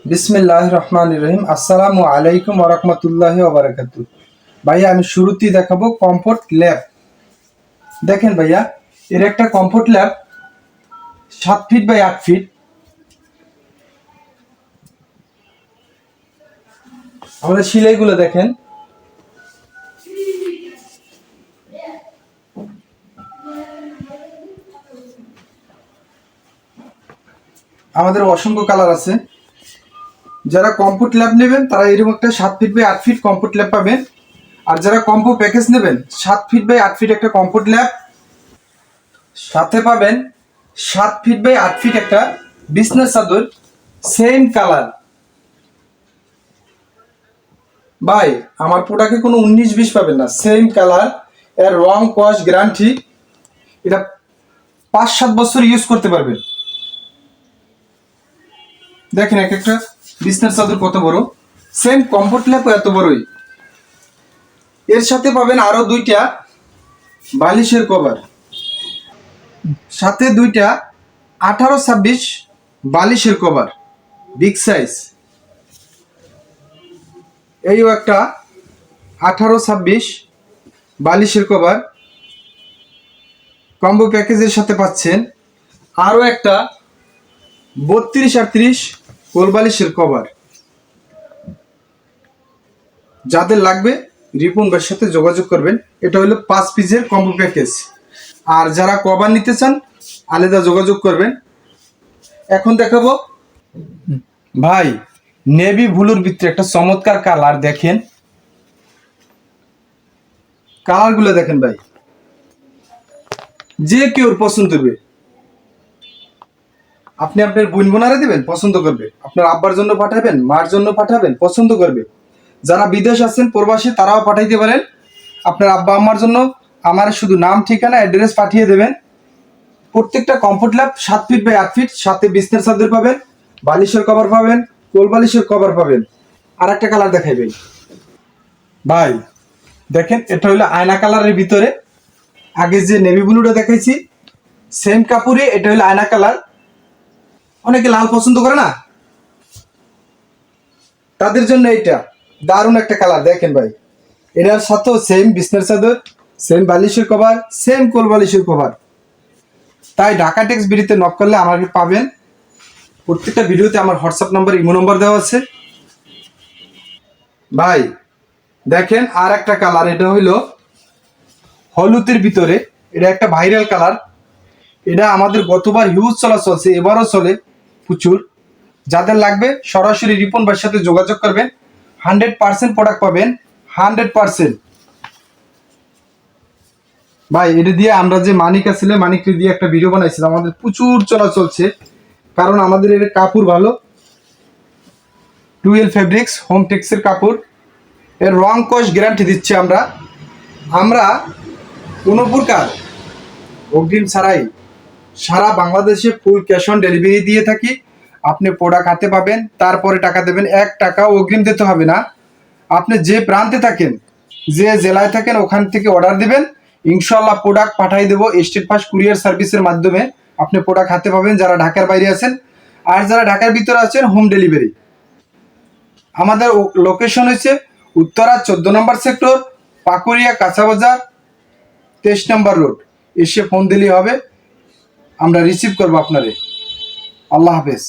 বিসমিল্লাহির রহমানির রহিম। আসসালামু আলাইকুম ওয়া রাহমাতুল্লাহি ওয়া বারাকাতুহু। ভাইয়া আমি শুরুতেই দেখাবো কমফোর্ট ল্যাব। দেখেন ভাইয়া, এর একটা comfort lab 7 feet by 8 feet. আমাদের সিলাইগুলো দেখেন, আমাদের অসংখ্য কালার আছে। যারা কমফোর্ট ল্যাব নেবেন তারা এরকম একটা 7 feet by 8 feet comfort lab পাবেন। আর যারা কম্বো প্যাকেজ নেবেন 7 ফিট বাই 8 ফিট একটা কমফোর্ট ল্যাব, সাথে পাবেন 7 ফিট বাই 8 ফিট একটা বিছনার চাদর, সেম কালার। ভাই আমার প্রোডাক্টে কোনো 19-20 পাবেন না, সেম কালার। এর রং কস গ্যারান্টি, এটা 5-7 বছর ইউজ করতে পারবেন। দেখেন এক একটা বিছনার চাদর কত বড়, সেম কমফোর্ট ল্যাপও এত বড়ই। এর সাথে পাবেন আরো 2টা বালিশের কভার, সাথে 2টা 18-26 বালিশের কভার, বিগ সাইজ। এইও একটা 18-26 বালিশের কভার কম্বো প্যাকেজের সাথে পাচ্ছেন। আরও একটা 32-38 কোল বালিশের কভার। যাদের লাগবে রিপন ভাইয়ের সাথে যোগাযোগ করবেন। এটা হলো 5 পিসের কম্বো প্যাকেজ। আর যারা কভার নিতে চান আলাদা যোগাযোগ করবেন। এখন দেখাবো ভাই নেভি ব্লুর ভিতরে একটা চমৎকার কালার। দেখেন কালারগুলো দেখেন ভাই, যে কেউ পছন্দ করবে। আপনি আপনার বোন বোনারে দিবেন, পছন্দ করবে। আপনার আব্বার জন্য পাঠাবেন, মার জন্য পাঠাবেন, পছন্দ করবে। যারা বিদেশ আছেন প্রবাসী তারাও পাঠাইতে পারেন। আপনার আব্বা আম্মার জন্য আমার শুধু নাম ঠিকানা অ্যাড্রেস পাঠিয়ে দেবেন। প্রত্যেকটা comfort lab 7 feet by 8 feet, সাথে বিছনার চাদর পাবেন, বালিশের কভার পাবেন, কোল বালিশের কভার পাবেন। আর একটা কালার দেখাইবেন ভাই, দেখেন এটা হলো আয়না কালারের ভিতরে। আগে যে নেভি ব্লুটা দেখাইছি সেম কাপড়ে, এটা হলো আয়না কালার। অনেকে লাল পছন্দ করে না, তাদের জন্য এটা দারুণ একটা কালার। দেখেন ভাই, এটার সাথেও সেম বিছনার চাদর, সেম বালিশের কভার, সেম কোল বালিশের কভার। তাই ঢাকা টেক্স বিডিতে নক করলে আমাকে পাবেন। প্রত্যেকটা ভিডিওতে আমার হোয়াটসঅ্যাপ নাম্বার, ইমো নাম্বার দেওয়া আছে। ভাই দেখেন আর একটা কালার, এটা হইলো হলুদের ভিতরে। এটা একটা ভাইরাল কালার। এটা আমাদের গতবার হিউজ চলা চলছে, এবারও চলে প্রচুর। যাদের লাগবে সরাসরি রিপন ভাইয়ের সাথে যোগাযোগ করবেন। 100% প্রোডাক্ট পাবেন, 100%। ভাই এটা দিয়ে আমরা যে মানিক আসলে মানিককে দিয়ে একটা ভিডিও বানাইছিলাম, আমাদের প্রচুর চলা চলছে, কারণ আমাদের এর কাপড় ভালো। 12 ফেব্রিক্স হোম টেক্সের কাপড়। এর রং কস গ্যারান্টি দিচ্ছি আমরা। আমরা কোনো প্রকার অগ্রিম ছাড়াই সারা বাংলাদেশে ফুল ক্যাশ অন ডেলিভারি দিয়ে থাকি। আপনি প্রোডাক্ট হাতে পাবেন, তারপরে টাকা দেবেন। 1 টাকাও অগ্রিম দিতে হবে না। আপনি যে প্রান্তে থাকেন, যে জেলায় থাকেন, ওখান থেকে অর্ডার দিবেন, ইনশাল্লাহ প্রোডাক্ট পাঠিয়ে দেবো স্টেট ফাস্ট কুরিয়ার সার্ভিসের মাধ্যমে। আপনি প্রোডাক্ট হাতে পাবেন যারা ঢাকার বাইরে আছেন। আর যারা ঢাকার ভিতরে আছেন হোম ডেলিভারি। আমাদের লোকেশন হচ্ছে উত্তরা 14 নম্বর সেক্টর, পাকুড়িয়া কাঁচাবাজার, 23 নম্বর রোড। এসে ফোন দিলেই হবে, আমরা রিসিভ করবো আপনারে। আল্লাহ হাফেজ।